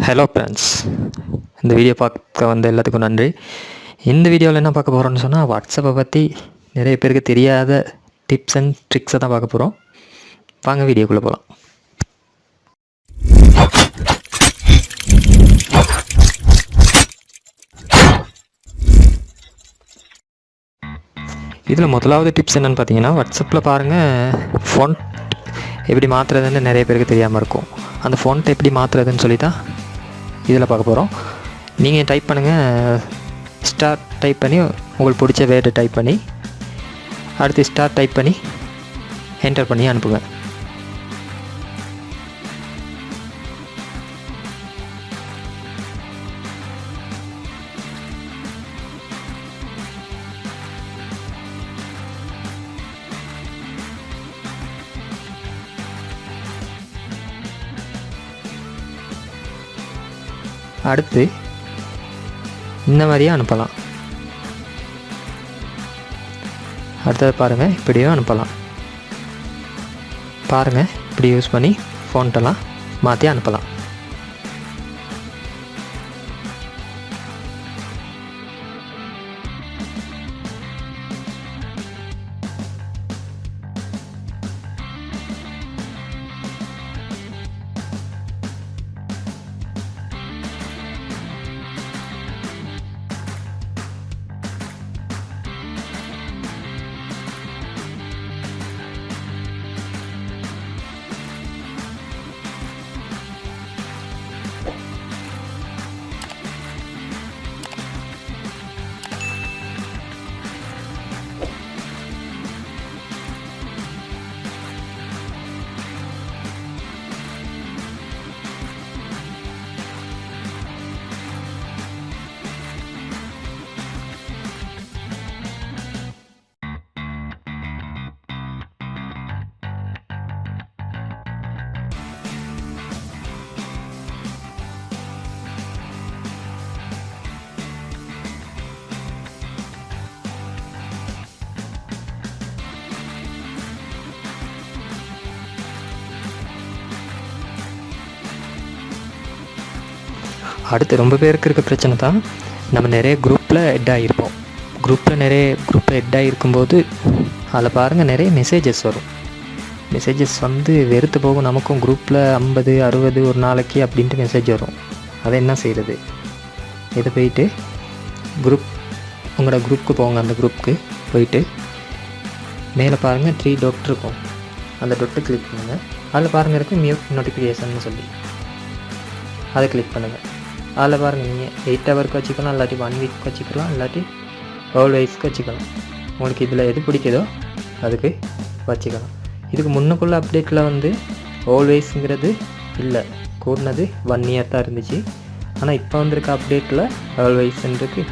Hello friends, இந்த video பார்க்க வந்த எல்லாத்துக்கும் நன்றி. இந்த வீடியோவில் என்ன பார்க்க போகிறோன்னு சொன்னால், வாட்ஸ்அப்பை பற்றி நிறைய பேருக்கு தெரியாத டிப்ஸ் அண்ட் ட்ரிக்ஸை தான் பார்க்க போகிறோம். வாங்க வீடியோக்குள்ளே போகலாம். இதில் முதலாவது டிப்ஸ் என்னென்னு பார்த்தீங்கன்னா, வாட்ஸ்அப்பில் பாருங்கள், ஃபோன் எப்படி மாற்றுறதுன்னு நிறைய பேருக்கு தெரியாமல் இருக்கும். அந்த ஃபோன்ட்டை எப்படி மாற்றுறதுன்னு சொல்லி தான் இதில் பார்க்க போகிறோம். நீங்கள் டைப் பண்ணுங்கள், ஸ்டார் டைப் பண்ணி உங்களுக்கு பிடிச்ச வேர்டு டைப் பண்ணி அடுத்து ஸ்டார் டைப் பண்ணி என்டர் பண்ணி அனுப்புங்க. அடுத்து இந்த மாதிரியே அனுப்பலாம். அடுத்தது பாருங்கள், இப்படியும் அனுப்பலாம். பாருங்கள், இப்படி யூஸ் பண்ணி ஃபோன்ட்டெல்லாம் மாற்றி அனுப்பலாம். அடுத்து ரொம்ப பேருக்கு இருக்க பிரச்சனை தான், நம்ம நிறைய குரூப்பில் ஹெட் ஆகிருப்போம். குரூப்பில் ஹெட் ஆகிருக்கும்போது அதில் பாருங்கள், நிறைய மெசேஜஸ் வரும். மெசேஜஸ் வந்து வெறுத்து போகும். நமக்கும் குரூப்பில் 50 60 ஒரு நாளைக்கு அப்படின்ட்டு மெசேஜ் வரும். அதை என்ன செய்கிறது? இதை போயிட்டு உங்களோட குரூப்புக்கு போங்க. அந்த குரூப்புக்கு போயிட்டு மேலே பாருங்கள் 3 டாட் இருக்கும். அந்த டொட்டு கிளிக் பண்ணுங்கள். அதில் பாருங்கள் இருக்குது மியூட் நோட்டிஃபிகேஷன் சொல்லி, அதை கிளிக் பண்ணுங்கள். அதில் பாருங்கள், நீங்கள் 8 ஹவருக்கு வச்சுக்கலாம், இல்லாட்டி 1 வீக் வச்சுக்கலாம், இல்லாட்டி ஆல்வேஸ்க்கு வச்சுக்கலாம். உங்களுக்கு இதில் எது பிடிக்குதோ அதுக்கு வச்சுக்கலாம். இதுக்கு முன்னுக்குள்ள அப்டேட்டில் வந்து ஆல்வேஸ்ங்கிறது இல்லை, கூடினது 1 இயர் தான் இருந்துச்சு. ஆனால் இப்போ வந்திருக்க அப்டேட்டில் ஆல்வேஸ்ன்றதுக்கு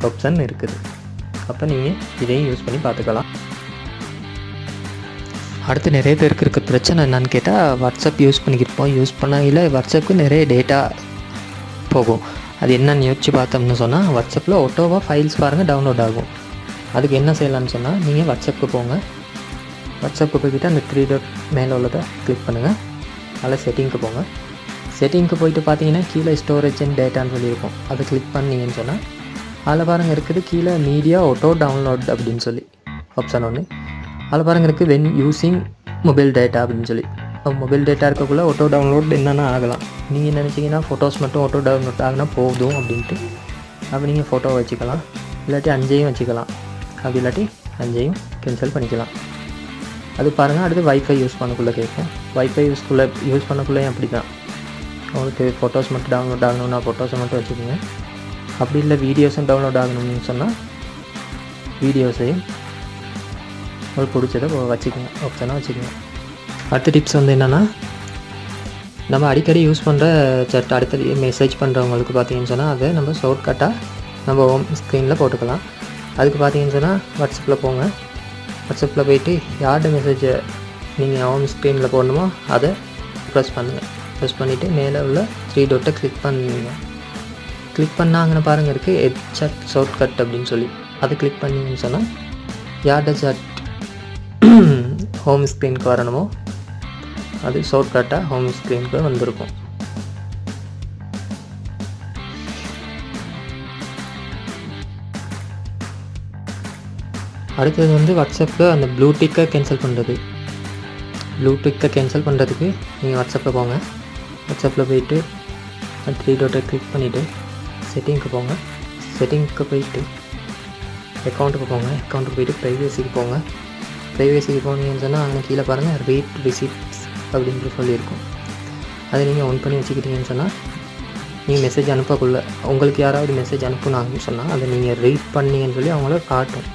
ஆப்ஷன் இருக்குது. அப்போ நீங்கள் இதையும் யூஸ் பண்ணி பார்த்துக்கலாம். அடுத்து நிறைய பேருக்கு இருக்க பிரச்சனை என்னன்னு கேட்டால், வாட்ஸ்அப் யூஸ் பண்ணிக்கிருப்போம். யூஸ் பண்ணையில் வாட்ஸ்அப்புக்கு நிறைய டேட்டா போகும். அது என்னன்னு யோசிச்சு பார்த்தோம்னு சொன்னால், வாட்ஸ்அப்பில் ஆட்டோவாக ஃபைல்ஸ் பாருங்கள் டவுன்லோட் ஆகும். அதுக்கு என்ன செய்யலான்னு சொன்னால், நீங்கள் வாட்ஸ்அப்புக்கு போங்க. வாட்ஸ்அப்புக்கு போய்கிட்டு அந்த 3 டாட் மேலே உள்ளதை கிளிக் பண்ணுங்கள். அதில் செட்டிங்க்கு போங்க. செட்டிங்க்கு போயிட்டு பார்த்தீங்கன்னா கீழே ஸ்டோரேஜ் அண்ட் டேட்டான்னு சொல்லியிருக்கோம். அதை கிளிக் பண்ணிங்கன்னு சொன்னால் அதில் பாருங்கள் இருக்குது கீழே மீடியா ஆட்டோ டவுன்லோட் அப்படின்னு சொல்லி ஆப்ஷன் ஒன்று. அதில் பாருங்கள் இருக்குது வென் யூஸிங் மொபைல் டேட்டா அப்படின்னு சொல்லி. மொபைல் டேட்டா இருக்கக்குள்ளே ஆட்டோ டவுன்லோட் என்னென்னா ஆகலாம். நீங்கள் நினச்சிங்கன்னா ஃபோட்டோஸ் மட்டும் ஆட்டோ டவுன்லோட் ஆகினா போதும் அப்படின்ட்டு, அப்போ நீங்கள் ஃபோட்டோ வச்சுக்கலாம், இல்லாட்டி 5ஐயும் வச்சுக்கலாம். அப்படி இல்லாட்டி 5ஐயும் கேன்சல் பண்ணிக்கலாம். அது பாருங்கள். அடுத்து வைஃபை யூஸ் பண்ணக்குள்ளே கேட்கும். வைஃபை யூஸ் பண்ணக்குள்ளேயும் அப்படி தான். உங்களுக்கு ஃபோட்டோஸ் மட்டும் டவுன்லோட் ஆகணும்னா ஃபோட்டோஸை மட்டும் வச்சுக்கோங்க. அப்படி இல்லை வீடியோஸும் டவுன்லோட் ஆகணும்னு சொன்னால் வீடியோஸையும் உங்களுக்கு பிடிச்சதை வச்சுக்கோங்க, ஆப்ஷனாக வச்சுக்கோங்க. அடுத்த டிப்ஸ் வந்து என்னென்னா, நம்ம அடிக்கடி யூஸ் பண்ணுற சட் அடுத்த மெசேஜ் பண்ணுறவங்களுக்கு பார்த்தீங்கன்னு சொன்னால், அதை நம்ம ஷார்ட்கட்டாக நம்ம ஹோம் ஸ்க்ரீனில் போட்டுக்கலாம். அதுக்கு பார்த்தீங்கன்னு சொன்னால் வாட்ஸ்அப்பில் போங்க. வாட்ஸ்அப்பில் போயிட்டு யார்கிட்ட மெசேஜை நீங்கள் ஹோம் ஸ்க்ரீனில் போடணுமோ அதை ப்ரெஸ் பண்ணுங்கள். ப்ரெஸ் பண்ணிவிட்டு மேலே உள்ள 3 டாட்டை கிளிக் பண்ணுங்க. கிளிக் பண்ணாங்கன்னு பாருங்கள் இருக்குது ஹெட்சட் ஷார்ட்கட் அப்படின்னு சொல்லி, அதை கிளிக் பண்ணிங்கன்னு சொன்னால் யார்கிட்ட சாட் ஹோம் ஸ்க்ரீனுக்கு வரணுமோ அது ஷார்ட்கட்டாக ஹோம் ஸ்க்ரீனுக்கு வந்திருக்கும். அடுத்தது வந்து வாட்ஸ்அப்பில் அந்த ப்ளூடிக்கை கேன்சல் பண்ணுறது. ப்ளூடிக்கை கேன்சல் பண்ணுறதுக்கு நீங்கள் வாட்ஸ்அப்பில் போங்க. வாட்ஸ்அப்பில் போயிட்டு 3 டாட்டை கிளிக் பண்ணிவிட்டு செட்டிங்க்கு போங்க. செட்டிங்க்கு போயிட்டு அக்கௌண்ட்டுக்கு போங்க. அக்கௌண்ட்டுக்கு போயிட்டு ப்ரைவேசிக்கு போங்க. ப்ரைவேசிக்கு போனீங்கன்னு சொன்னால் அங்கே கீழே பாருங்கள் ரீட் ரிசிப்ட்ஸ் அப்படின்ட்டு சொல்லியிருக்கும். அதை நீங்கள் ஒன் பண்ணி வச்சுக்கிட்டீங்கன்னு சொன்னால் நீங்கள் மெசேஜ் அனுப்பக்குள்ள உங்களுக்கு யாராவது மெசேஜ் அனுப்புனாங்கன்னு சொன்னால் அதை நீங்கள் ரீட் பண்ணீங்கன்னு சொல்லி அவங்கள காட்டும்.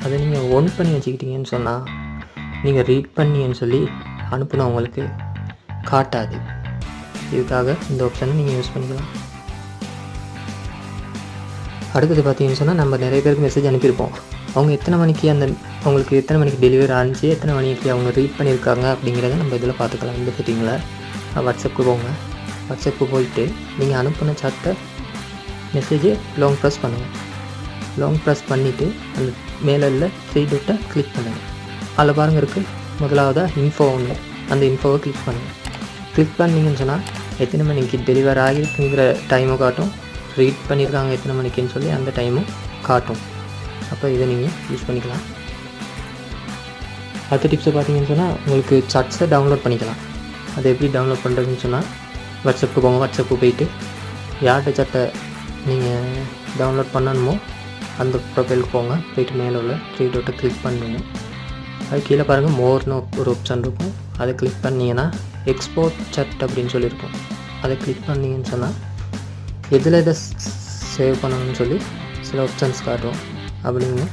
அதை நீங்கள் ஒன் பண்ணி வச்சுக்கிட்டீங்கன்னு சொன்னால் நீங்கள் ரீட் பண்ணின்னு சொல்லி அனுப்புனவங்களுக்கு காட்டாது. இதுக்காக இந்த ஆப்ஷனை நீங்கள் யூஸ் பண்ணிக்கலாம். அடுத்தது பார்த்தீங்கன்னு சொன்னால் நம்ம நிறைய பேருக்கு மெசேஜ் அனுப்பியிருப்போம். அவங்க எத்தனை மணிக்கு அவங்களுக்கு எத்தனை மணிக்கு டெலிவரி ஆனிச்சு, எத்தனை மணிக்கு அவங்க ரீட் பண்ணியிருக்காங்க அப்படிங்கிறத நம்ம இதில் பார்த்துக்கலாம். இந்த செட்டிங்கில் வாட்ஸ்அப்புக்கு போங்க. வாட்ஸ்அப்புக்கு போயிட்டு நீங்கள் அனுப்பின சாட்டை மெசேஜை லாங் ப்ரெஸ் பண்ணுங்கள். லாங் ப்ரெஸ் பண்ணிவிட்டு அந்த மேலே உள்ள 3 டாட்டை கிளிக் பண்ணுங்கள். அதில் பாருங்கள் இருக்குது முதலாவதாக இன்ஃபோ ஒன்று, அந்த இன்ஃபோவை கிளிக் பண்ணுங்கள். கிளிக் பண்ணிங்கன்னு சொன்னால் எத்தனை மணிக்கு டெலிவரி ஆகிருக்குங்கிற டைமும் காட்டும், ரீட் பண்ணியிருக்காங்க எத்தனை மணிக்குன்னு சொல்லி அந்த டைமும் காட்டும். அப்போ இதை நீங்கள் யூஸ் பண்ணிக்கலாம். அடுத்த டிப்ஸை பார்த்தீங்கன்னு சொன்னால் உங்களுக்கு சாட்ஸை டவுன்லோட் பண்ணிக்கலாம். அதை எப்படி டவுன்லோட் பண்ணுறதுன்னு சொன்னால் வாட்ஸ்அப்புக்கு போங்க. வாட்ஸ்அப்புக்கு போயிட்டு யார்கிட்ட சாட்டை நீங்கள் டவுன்லோட் பண்ணணுமோ அந்த ப்ரொஃபைலுக்கு போங்க. போயிட்டு மேலே உள்ள 3 டாட்டை கிளிக் பண்ணுங்க. அது கீழே பாருங்கள் மோர்னு ஒரு ஆப்ஷன் இருக்கும். அதை கிளிக் பண்ணிங்கன்னா எக்ஸ்போர்ட் சாட் அப்படின்னு சொல்லியிருக்கும். அதை கிளிக் பண்ணிங்கன்னு சொன்னால் எதில் இதை சேவ் பண்ணணும்னு சொல்லி சில ஆப்ஷன்ஸ் காட்டும். அப்படிங்க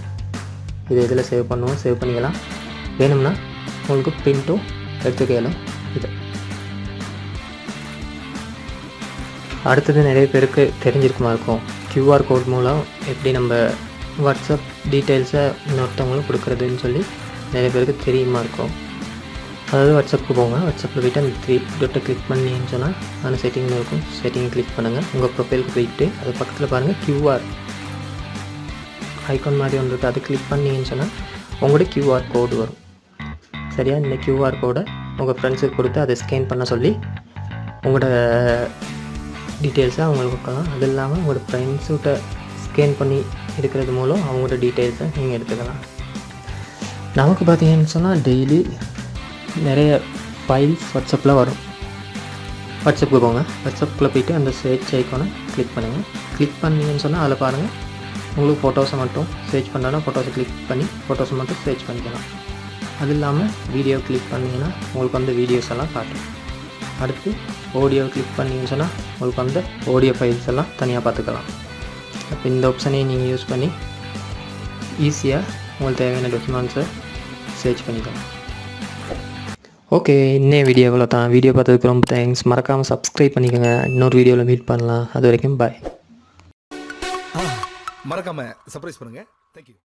இதை எதில் சேவ் பண்ணுவோம் சேவ் பண்ணிக்கலாம். வேணும்னா உங்களுக்கு பிரிண்ட்டும் எடுத்துக்கலாம். இது அடுத்தது நிறைய பேருக்கு தெரிஞ்சிருக்குமா இருக்கும், QR கோட் மூலம் எப்படி நம்ம வாட்ஸ்அப் டீட்டெயில்ஸை இன்னொருத்தவங்களும் கொடுக்குறதுன்னு சொல்லி நிறைய பேருக்கு தெரியுமா இருக்கும். அதாவது வாட்ஸ்அப்புக்கு போங்க. வாட்ஸ்அப்பில் போய்ட்டு அந்த 3 டாட்டை கிளிக் பண்ணின்னு சொன்னால் அந்த செட்டிங்கில் இருக்கும். செட்டிங்கை கிளிக் பண்ணுங்கள். உங்கள் ப்ரொஃபைலுக்கு போயிட்டு அது பக்கத்தில் பாருங்கள் QR ஐக்கான் மாதிரி ஒன்று இருக்குது. அதை கிளிக் பண்ணிங்கன்னு சொன்னால் உங்களோட QR கோடு வரும். சரியா, இந்த QR கோடை உங்கள் ஃப்ரெண்ட்ஸுக்கு கொடுத்து அதை ஸ்கேன் பண்ண சொல்லி உங்களோட டீட்டெயில்ஸை அவங்களுக்கு கொடுக்கலாம். அது இல்லாமல் உங்களோட ஃப்ரெண்ட்ஸுகிட்ட ஸ்கேன் பண்ணி எடுக்கிறது மூலம் அவங்களோட டீட்டெயில்ஸை நீங்கள் எடுத்துக்கலாம். நமக்கு பார்த்தீங்கன்னு சொன்னால் டெய்லி நிறைய ஃபைல்ஸ் வாட்ஸ்அப்பில் வரும். வாட்ஸ்அப்புக்கு போங்க. வாட்ஸ்அப்பில் போய்ட்டு அந்த சர்ச் ஐக்கானை கிளிக் பண்ணுங்கள். கிளிக் பண்ணிங்கன்னு சொன்னால் அதில் பாருங்கள் உங்களுக்கு ஃபோட்டோஸை மட்டும் சர்ச் பண்ணுறோன்னா ஃபோட்டோஸை கிளிக் பண்ணி ஃபோட்டோஸை மட்டும் சர்ச் பண்ணிக்கலாம். அது இல்லாமல் வீடியோ கிளிக் பண்ணிங்கன்னா உங்களுக்கு வந்து வீடியோஸ் எல்லாம் காட்டும். அடுத்து ஆடியோ கிளிக் பண்ணிங்கன்னு சொன்னால் உங்களுக்கு வந்து ஆடியோ ஃபைல்ஸ் எல்லாம் தனியாக பார்த்துக்கலாம். அப்போ இந்த ஆப்ஷனையும் நீங்கள் யூஸ் பண்ணி ஈஸியாக உங்களுக்கு தேவையான டாக்குமெண்ட்ஸை சர்ச் பண்ணிக்கலாம். ஓகே, இன்னும் வீடியோ இவ்வளோ தான். வீடியோ பார்த்ததுக்கு ரொம்ப தேங்க்ஸ். மறக்காமல் சப்ஸ்கிரைப் பண்ணிக்கோங்க. இன்னொரு வீடியோவில் மீட் பண்ணலாம். அது வரைக்கும் பாய். மறக்காம சர்ப்ரைஸ் பண்ணுங்க. தேங்க்யூ.